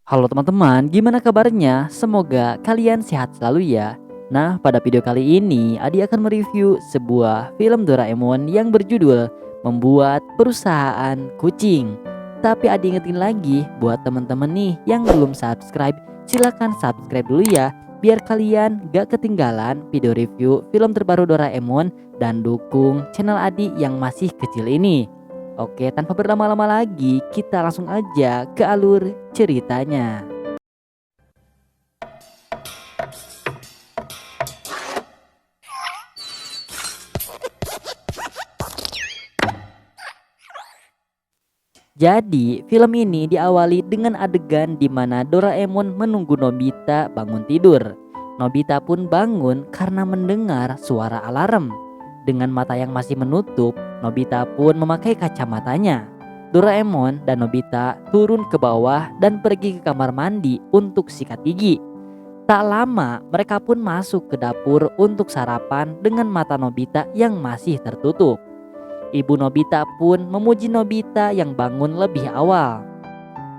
Halo teman-teman, gimana kabarnya? Semoga kalian sehat selalu ya. Nah, pada video kali ini Adi akan mereview sebuah film Doraemon yang berjudul Membuat Perusahaan Kucing. Tapi Adi ingetin lagi buat teman-teman nih yang belum subscribe, silahkan subscribe dulu ya, biar kalian gak ketinggalan video review film terbaru Doraemon dan dukung channel Adi yang masih kecil ini. Oke, tanpa berlama-lama lagi, kita langsung aja ke alur ceritanya. Jadi, film ini diawali dengan adegan di mana Doraemon menunggu Nobita bangun tidur. Nobita pun bangun karena mendengar suara alarm. Dengan mata yang masih menutup, Nobita pun memakai kacamatanya. Doraemon dan Nobita turun ke bawah dan pergi ke kamar mandi untuk sikat gigi. Tak lama, mereka pun masuk ke dapur untuk sarapan dengan mata Nobita yang masih tertutup. Ibu Nobita pun memuji Nobita yang bangun lebih awal.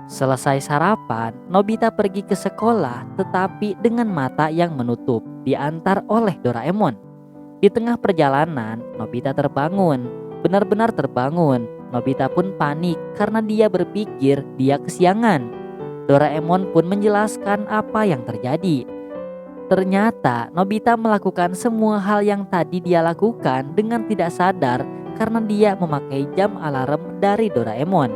Selesai sarapan, Nobita pergi ke sekolah tetapi dengan mata yang menutup, diantar oleh Doraemon. Di tengah perjalanan, Nobita terbangun, benar-benar terbangun. Nobita pun panik karena dia berpikir dia kesiangan. Doraemon pun menjelaskan apa yang terjadi. Ternyata Nobita melakukan semua hal yang tadi dia lakukan dengan tidak sadar karena dia memakai jam alarm dari Doraemon.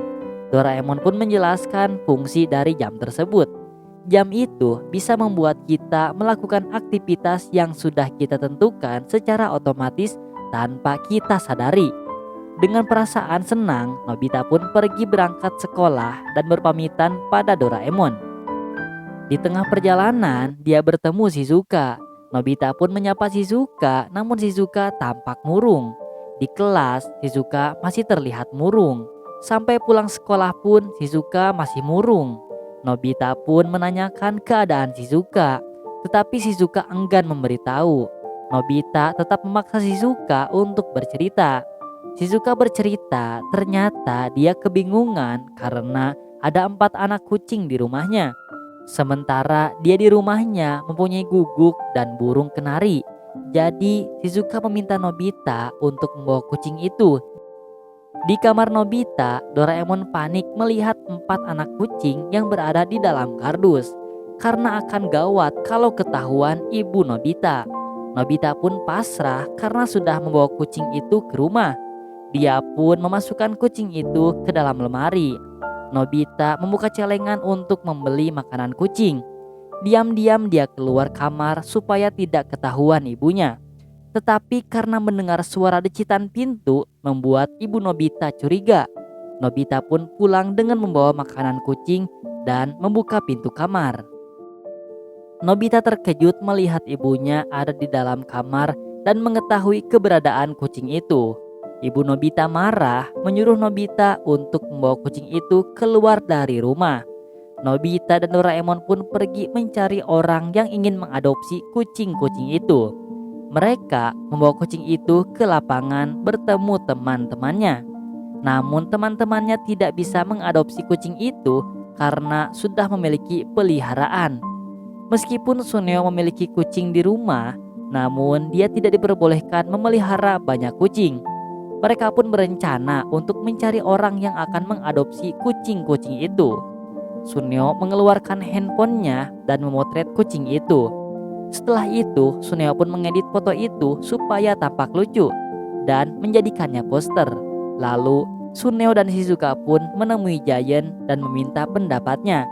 Doraemon pun menjelaskan fungsi dari jam tersebut. Jam itu bisa membuat kita melakukan aktivitas yang sudah kita tentukan secara otomatis tanpa kita sadari. Dengan perasaan senang, Nobita pun pergi berangkat sekolah dan berpamitan pada Doraemon. Di tengah perjalanan, dia bertemu Shizuka. Nobita pun menyapa Shizuka, namun Shizuka tampak murung. Di kelas, Shizuka masih terlihat murung. Sampai pulang sekolah pun, Shizuka masih murung. Nobita pun menanyakan keadaan Shizuka, tetapi Shizuka enggan memberitahu. Nobita tetap memaksa Shizuka untuk bercerita. Shizuka bercerita, ternyata dia kebingungan karena ada 4 anak kucing di rumahnya. Sementara dia di rumahnya mempunyai guguk dan burung kenari. Jadi Shizuka meminta Nobita untuk membawa kucing itu. Di kamar Nobita, Doraemon panik melihat 4 anak kucing yang berada di dalam kardus. Karena akan gawat kalau ketahuan ibu Nobita. Nobita pun pasrah karena sudah membawa kucing itu ke rumah. Dia pun memasukkan kucing itu ke dalam lemari. Nobita membuka celengan untuk membeli makanan kucing. Diam-diam dia keluar kamar supaya tidak ketahuan ibunya. Tetapi karena mendengar suara decitan pintu membuat ibu Nobita curiga. Nobita pun pulang dengan membawa makanan kucing dan membuka pintu kamar. Nobita terkejut melihat ibunya ada di dalam kamar dan mengetahui keberadaan kucing itu. Ibu Nobita marah menyuruh Nobita untuk membawa kucing itu keluar dari rumah. Nobita dan Doraemon pun pergi mencari orang yang ingin mengadopsi kucing-kucing itu. Mereka membawa kucing itu ke lapangan bertemu teman-temannya. Namun teman-temannya tidak bisa mengadopsi kucing itu karena sudah memiliki peliharaan. Meskipun Suneo memiliki kucing di rumah, namun dia tidak diperbolehkan memelihara banyak kucing. Mereka pun berencana untuk mencari orang yang akan mengadopsi kucing-kucing itu. Suneo mengeluarkan handphonenya dan memotret kucing itu. Setelah itu, Suneo pun mengedit foto itu supaya tampak lucu dan menjadikannya poster. Lalu, Suneo dan Shizuka pun menemui Giant dan meminta pendapatnya.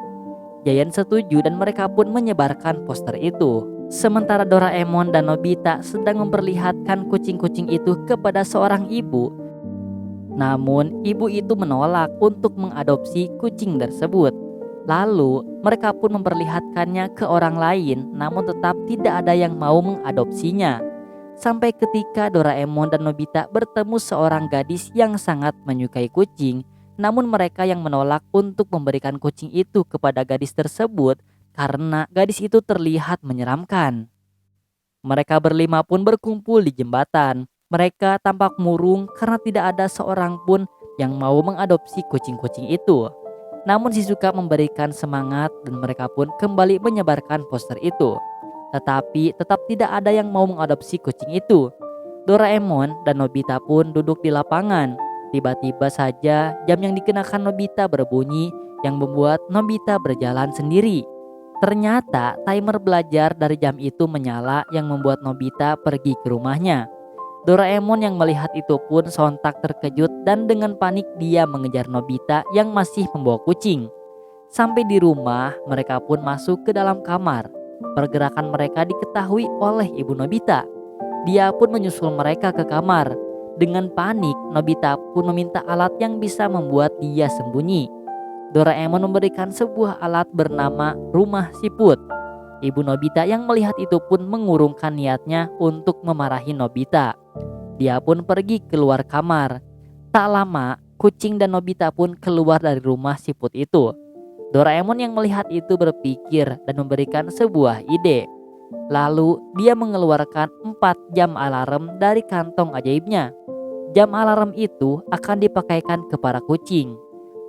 Giant setuju dan mereka pun menyebarkan poster itu. Sementara Doraemon dan Nobita sedang memperlihatkan kucing-kucing itu kepada seorang ibu. Namun ibu itu menolak untuk mengadopsi kucing tersebut. Lalu mereka pun memperlihatkannya ke orang lain, namun tetap tidak ada yang mau mengadopsinya. Sampai ketika Doraemon dan Nobita bertemu seorang gadis yang sangat menyukai kucing. Namun mereka yang menolak untuk memberikan kucing itu kepada gadis tersebut karena gadis itu terlihat menyeramkan. Mereka berlima pun berkumpul di jembatan. Mereka tampak murung karena tidak ada seorang pun yang mau mengadopsi kucing-kucing itu. Namun Shizuka memberikan semangat dan mereka pun kembali menyebarkan poster itu. Tetapi tetap tidak ada yang mau mengadopsi kucing itu. Doraemon dan Nobita pun duduk di lapangan. Tiba-tiba saja jam yang dikenakan Nobita berbunyi yang membuat Nobita berjalan sendiri. Ternyata timer belajar dari jam itu menyala yang membuat Nobita pergi ke rumahnya. Doraemon yang melihat itu pun sontak terkejut dan dengan panik dia mengejar Nobita yang masih membawa kucing. Sampai di rumah, mereka pun masuk ke dalam kamar. Pergerakan mereka diketahui oleh ibu Nobita. Dia pun menyusul mereka ke kamar. Dengan panik, Nobita pun meminta alat yang bisa membuat dia sembunyi. Doraemon memberikan sebuah alat bernama rumah siput. Ibu Nobita yang melihat itu pun mengurungkan niatnya untuk memarahi Nobita. Dia pun pergi keluar kamar. Tak lama, kucing dan Nobita pun keluar dari rumah siput itu. Doraemon yang melihat itu berpikir dan memberikan sebuah ide. Lalu dia mengeluarkan 4 jam alarm dari kantong ajaibnya. Jam alarm itu akan dipakaikan ke para kucing.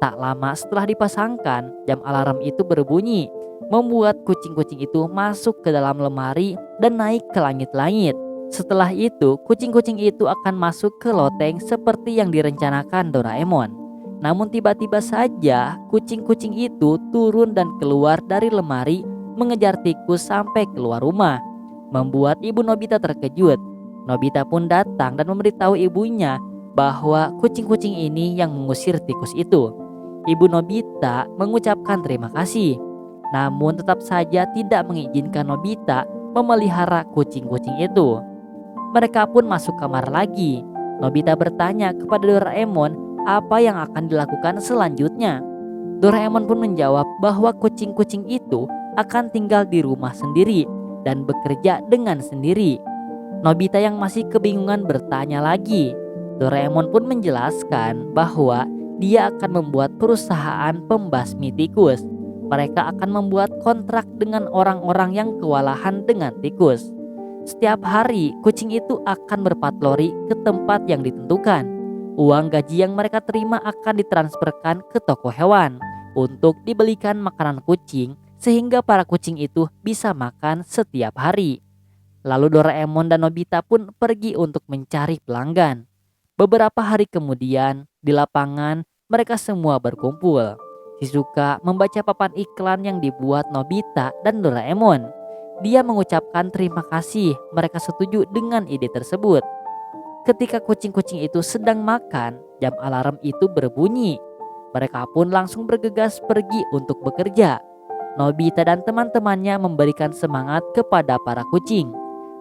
Tak lama setelah dipasangkan, jam alarm itu berbunyi, membuat kucing-kucing itu masuk ke dalam lemari dan naik ke langit-langit. Setelah itu, kucing-kucing itu akan masuk ke loteng seperti yang direncanakan Doraemon. Namun tiba-tiba saja kucing-kucing itu turun dan keluar dari lemari mengejar tikus sampai keluar rumah, membuat ibu Nobita terkejut. Nobita pun datang dan memberitahu ibunya bahwa kucing-kucing ini yang mengusir tikus itu. Ibu Nobita mengucapkan terima kasih, namun tetap saja tidak mengizinkan Nobita memelihara kucing-kucing itu. Mereka pun masuk kamar lagi. Nobita bertanya kepada Doraemon apa yang akan dilakukan selanjutnya. Doraemon pun menjawab bahwa kucing-kucing itu akan tinggal di rumah sendiri dan bekerja dengan sendiri. Nobita yang masih kebingungan bertanya lagi. Doraemon pun menjelaskan bahwa dia akan membuat perusahaan pembasmi tikus. Mereka akan membuat kontrak dengan orang-orang yang kewalahan dengan tikus. Setiap hari kucing itu akan berpatroli ke tempat yang ditentukan. Uang gaji yang mereka terima akan ditransferkan ke toko hewan untuk dibelikan makanan kucing sehingga para kucing itu bisa makan setiap hari. Lalu Doraemon dan Nobita pun pergi untuk mencari pelanggan. Beberapa hari kemudian, di lapangan mereka semua berkumpul. Shizuka membaca papan iklan yang dibuat Nobita dan Doraemon. Dia mengucapkan terima kasih mereka setuju dengan ide tersebut. Ketika kucing-kucing itu sedang makan, jam alarm itu berbunyi. Mereka pun langsung bergegas pergi untuk bekerja. Nobita dan teman-temannya memberikan semangat kepada para kucing.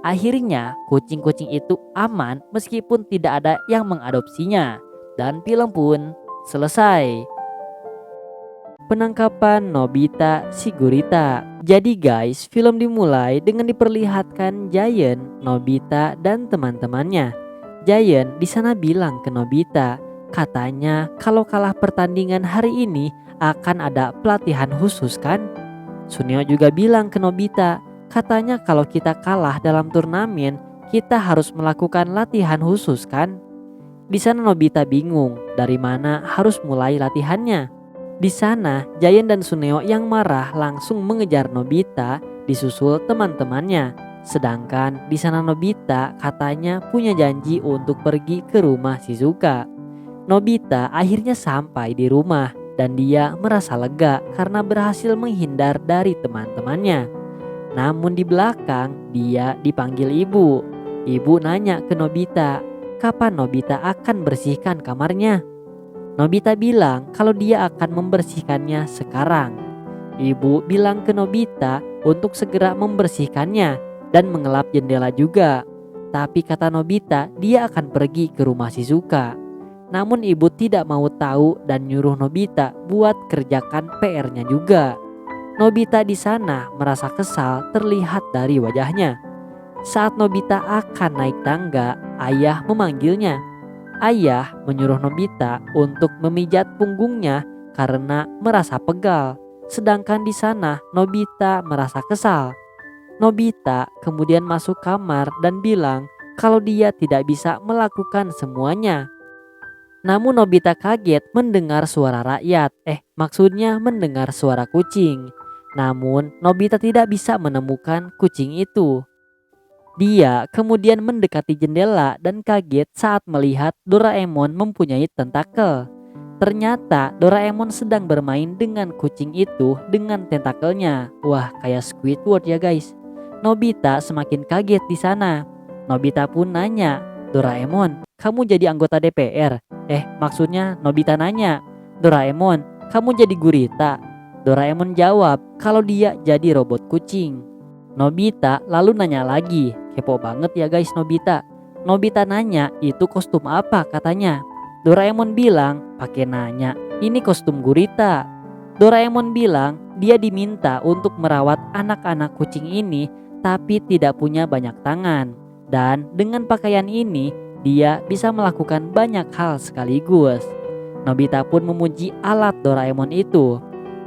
Akhirnya kucing-kucing itu aman meskipun tidak ada yang mengadopsinya. Dan film pun selesai. Penangkapan Nobita si Gurita. Jadi guys, film dimulai dengan diperlihatkan Giant, Nobita dan teman-temannya. Giant di sana bilang ke Nobita, katanya kalau kalah pertandingan hari ini akan ada pelatihan khusus kan? Suneo juga bilang ke Nobita, katanya kalau kita kalah dalam turnamen, kita harus melakukan latihan khusus kan? Di sana Nobita bingung dari mana harus mulai latihannya. Di sana Giant dan Suneo yang marah langsung mengejar Nobita disusul teman-temannya. Sedangkan di sana Nobita katanya punya janji untuk pergi ke rumah Shizuka. Nobita akhirnya sampai di rumah dan dia merasa lega karena berhasil menghindar dari teman-temannya. Namun di belakang dia dipanggil ibu. Ibu nanya ke Nobita, kapan Nobita akan bersihkan kamarnya? Nobita bilang kalau dia akan membersihkannya sekarang. Ibu bilang ke Nobita untuk segera membersihkannya dan mengelap jendela juga. Tapi kata Nobita dia akan pergi ke rumah Shizuka. Namun ibu tidak mau tahu dan nyuruh Nobita buat kerjakan PR-nya juga. Nobita di sana merasa kesal terlihat dari wajahnya. Saat Nobita akan naik tangga, ayah memanggilnya. Ayah menyuruh Nobita untuk memijat punggungnya karena merasa pegal. Sedangkan di sana Nobita merasa kesal. Nobita kemudian masuk kamar dan bilang kalau dia tidak bisa melakukan semuanya. Namun Nobita kaget mendengar suara rakyat, maksudnya mendengar suara kucing. Namun Nobita tidak bisa menemukan kucing itu. Dia kemudian mendekati jendela dan kaget saat melihat Doraemon mempunyai tentakel. Ternyata Doraemon sedang bermain dengan kucing itu dengan tentakelnya. Wah, kayak Squidward ya guys. Nobita semakin kaget di sana. Nobita pun nanya, "Doraemon, kamu jadi anggota DPR?" Maksudnya Nobita nanya, "Doraemon, kamu jadi gurita?" Doraemon jawab kalau dia jadi robot kucing. Nobita lalu nanya lagi, kepo banget ya guys Nobita. Nobita nanya itu kostum apa katanya. Doraemon bilang, pakai nanya, ini kostum gurita. Doraemon bilang dia diminta untuk merawat anak-anak kucing ini tapi tidak punya banyak tangan. Dan dengan pakaian ini dia bisa melakukan banyak hal sekaligus. Nobita pun memuji alat Doraemon itu.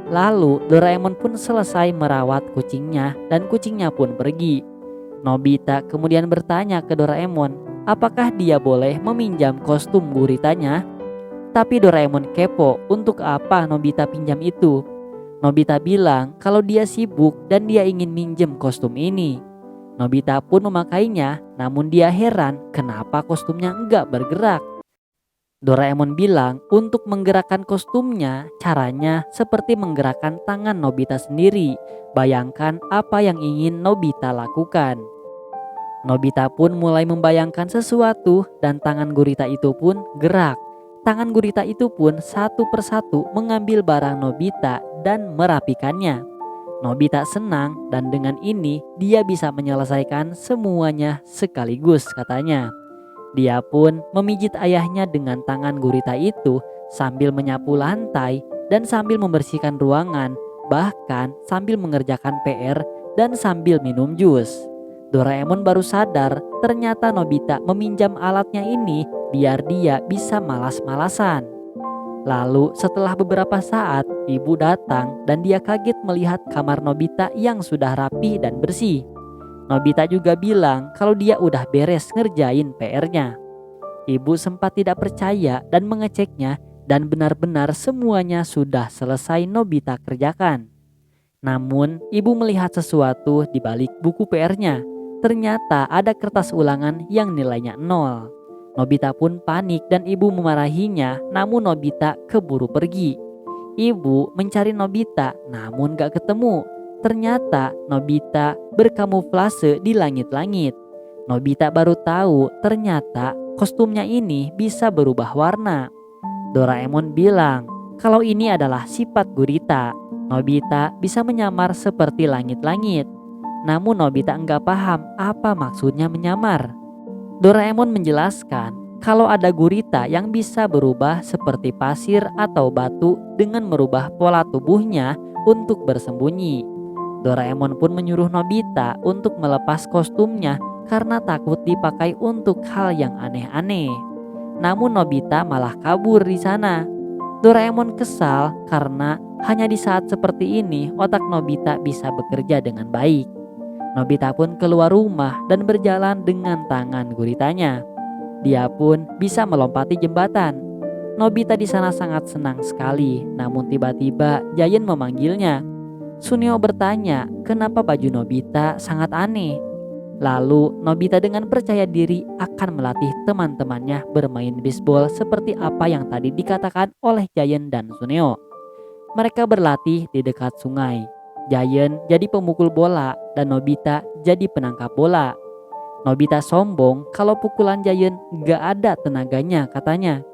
Lalu Doraemon pun selesai merawat kucingnya dan kucingnya pun pergi. Nobita kemudian bertanya ke Doraemon, apakah dia boleh meminjam kostum guritanya? Tapi Doraemon kepo, untuk apa Nobita pinjam itu? Nobita bilang kalau dia sibuk dan dia ingin minjem kostum ini. Nobita pun memakainya, namun dia heran kenapa kostumnya enggak bergerak. Doraemon bilang untuk menggerakkan kostumnya caranya seperti menggerakkan tangan Nobita sendiri. Bayangkan apa yang ingin Nobita lakukan. Nobita pun mulai membayangkan sesuatu dan tangan gurita itu pun gerak. Tangan gurita itu pun satu persatu mengambil barang Nobita dan merapikannya. Nobita senang dan dengan ini dia bisa menyelesaikan semuanya sekaligus katanya. Dia pun memijit ayahnya dengan tangan gurita itu sambil menyapu lantai dan sambil membersihkan ruangan, bahkan sambil mengerjakan PR dan sambil minum jus. Doraemon baru sadar ternyata Nobita meminjam alatnya ini biar dia bisa malas-malasan. Lalu setelah beberapa saat ibu datang dan dia kaget melihat kamar Nobita yang sudah rapi dan bersih. Nobita juga bilang kalau dia udah beres ngerjain PR-nya. Ibu sempat tidak percaya dan mengeceknya dan benar-benar semuanya sudah selesai Nobita kerjakan. Namun ibu melihat sesuatu di balik buku PR-nya. Ternyata ada kertas ulangan yang nilainya 0. Nobita pun panik dan ibu memarahinya, namun Nobita keburu pergi. Ibu mencari Nobita namun gak ketemu. Ternyata Nobita berkamuflase di langit-langit. Nobita baru tahu ternyata kostumnya ini bisa berubah warna. Doraemon bilang kalau ini adalah sifat gurita. Nobita bisa menyamar seperti langit-langit. Namun Nobita enggak paham apa maksudnya menyamar. Doraemon menjelaskan kalau ada gurita yang bisa berubah seperti pasir atau batu dengan merubah pola tubuhnya untuk bersembunyi. Doraemon pun menyuruh Nobita untuk melepas kostumnya karena takut dipakai untuk hal yang aneh-aneh. Namun Nobita malah kabur di sana. Doraemon kesal karena hanya di saat seperti ini otak Nobita bisa bekerja dengan baik. Nobita pun keluar rumah dan berjalan dengan tangan guritanya. Dia pun bisa melompati jembatan. Nobita di sana sangat senang sekali, namun tiba-tiba Giant memanggilnya. Suneo bertanya kenapa baju Nobita sangat aneh. Lalu Nobita dengan percaya diri akan melatih teman-temannya bermain bisbol seperti apa yang tadi dikatakan oleh Giant dan Suneo. Mereka berlatih di dekat sungai. Giant jadi pemukul bola dan Nobita jadi penangkap bola. Nobita sombong kalau pukulan Giant gak ada tenaganya katanya.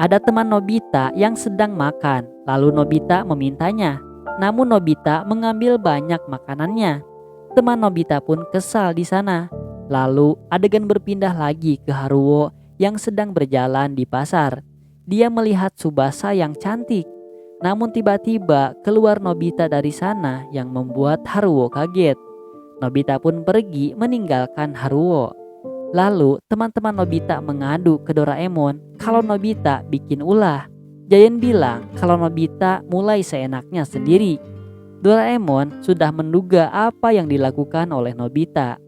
Ada teman Nobita yang sedang makan, lalu Nobita memintanya. Namun Nobita mengambil banyak makanannya. Teman Nobita pun kesal di sana. Lalu adegan berpindah lagi ke Haruo yang sedang berjalan di pasar. Dia melihat Tsubasa yang cantik. Namun tiba-tiba keluar Nobita dari sana yang membuat Haruo kaget. Nobita pun pergi meninggalkan Haruo. Lalu teman-teman Nobita mengadu ke Doraemon kalau Nobita bikin ulah. Giant bilang kalau Nobita mulai seenaknya sendiri. Doraemon sudah menduga apa yang dilakukan oleh Nobita.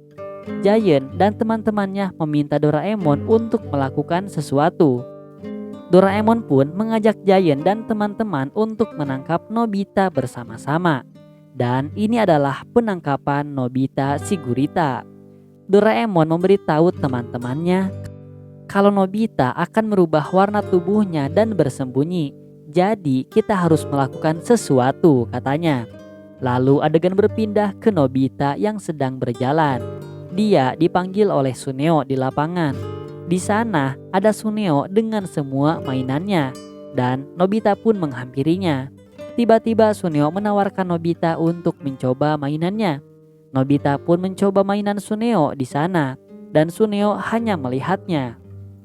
Giant dan teman-temannya meminta Doraemon untuk melakukan sesuatu. Doraemon pun mengajak Giant dan teman-teman untuk menangkap Nobita bersama-sama. Dan ini adalah penangkapan Nobita si gurita. Doraemon memberitahu teman-temannya kalau Nobita akan merubah warna tubuhnya dan bersembunyi. Jadi kita harus melakukan sesuatu, katanya. Lalu adegan berpindah ke Nobita yang sedang berjalan. Dia dipanggil oleh Suneo di lapangan. Di sana ada Suneo dengan semua mainannya dan Nobita pun menghampirinya. Tiba-tiba Suneo menawarkan Nobita untuk mencoba mainannya. Nobita pun mencoba mainan Suneo di sana dan Suneo hanya melihatnya.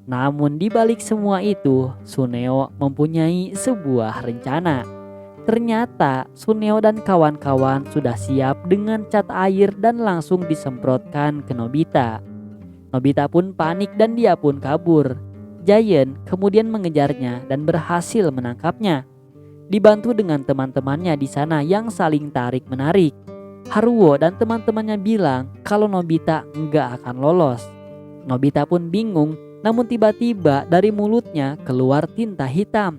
Namun di balik semua itu, Suneo mempunyai sebuah rencana. Ternyata Suneo dan kawan-kawan sudah siap dengan cat air dan langsung disemprotkan ke Nobita. Nobita pun panik dan dia pun kabur. Giant kemudian mengejarnya dan berhasil menangkapnya. Dibantu dengan teman-temannya di sana yang saling tarik-menarik. Haruo dan teman-temannya bilang kalau Nobita enggak akan lolos. Nobita pun bingung, namun tiba-tiba dari mulutnya keluar tinta hitam.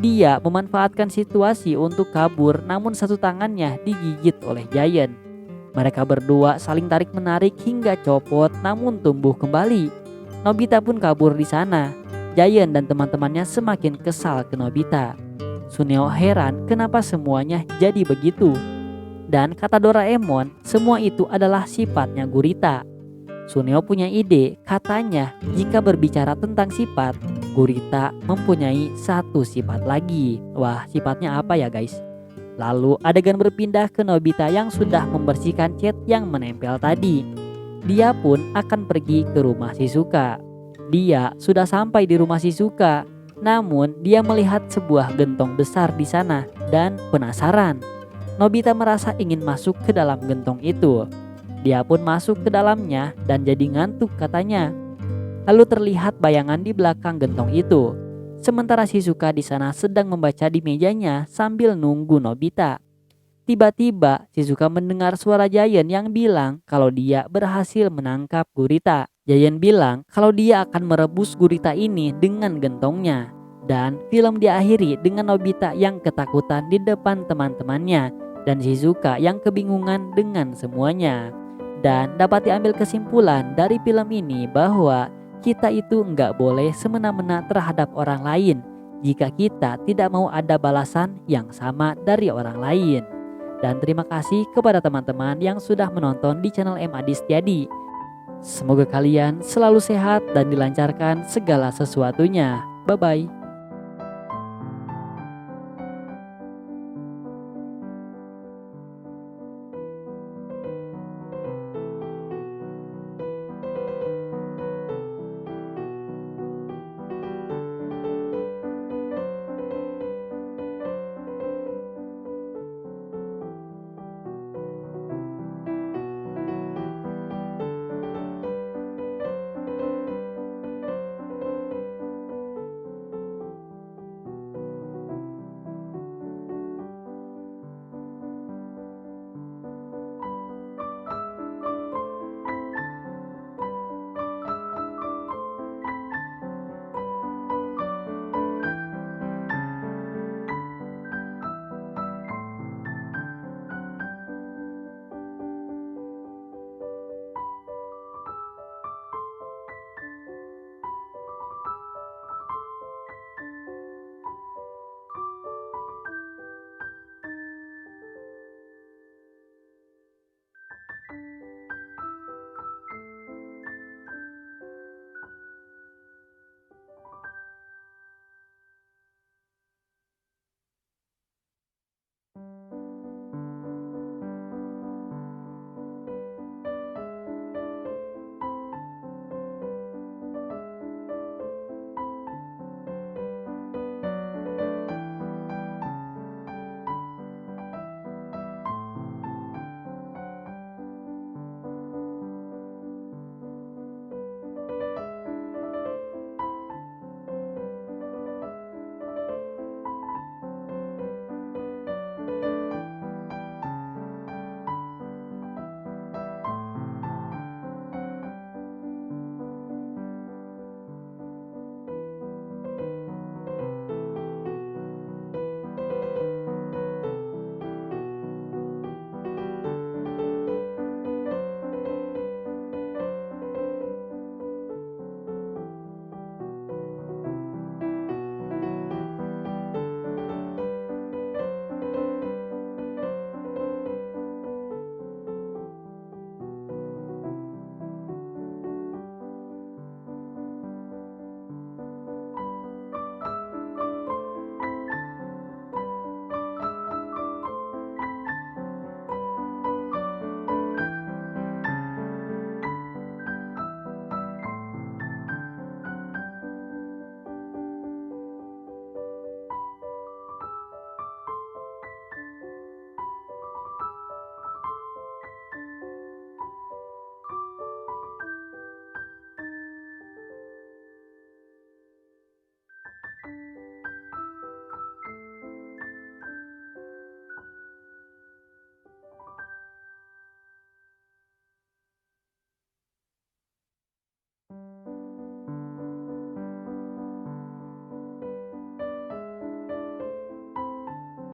Dia memanfaatkan situasi untuk kabur, namun satu tangannya digigit oleh Giant. Mereka berdua saling tarik-menarik hingga copot namun tumbuh kembali. Nobita pun kabur di sana. Giant dan teman-temannya semakin kesal ke Nobita. Suneo heran kenapa semuanya jadi begitu. Dan kata Doraemon, semua itu adalah sifatnya gurita. Suneo punya ide, katanya jika berbicara tentang sifat, gurita mempunyai satu sifat lagi. Wah, sifatnya apa ya guys? Lalu adegan berpindah ke Nobita yang sudah membersihkan cat yang menempel tadi. Dia pun akan pergi ke rumah Shizuka. Dia sudah sampai di rumah Shizuka, namun dia melihat sebuah gentong besar di sana dan penasaran. Nobita merasa ingin masuk ke dalam gentong itu. Dia pun masuk ke dalamnya dan jadi ngantuk, katanya. Lalu terlihat bayangan di belakang gentong itu. Sementara Shizuka di sana sedang membaca di mejanya sambil nunggu Nobita. Tiba-tiba Shizuka mendengar suara Giant yang bilang kalau dia berhasil menangkap gurita. Giant bilang kalau dia akan merebus gurita ini dengan gentongnya. Dan film diakhiri dengan Nobita yang ketakutan di depan teman-temannya dan Shizuka yang kebingungan dengan semuanya. Dan dapat diambil kesimpulan dari film ini bahwa kita itu nggak boleh semena-mena terhadap orang lain jika kita tidak mau ada balasan yang sama dari orang lain. Dan terima kasih kepada teman-teman yang sudah menonton di channel M. Adi Setiadi. Semoga kalian selalu sehat dan dilancarkan segala sesuatunya. Bye-bye.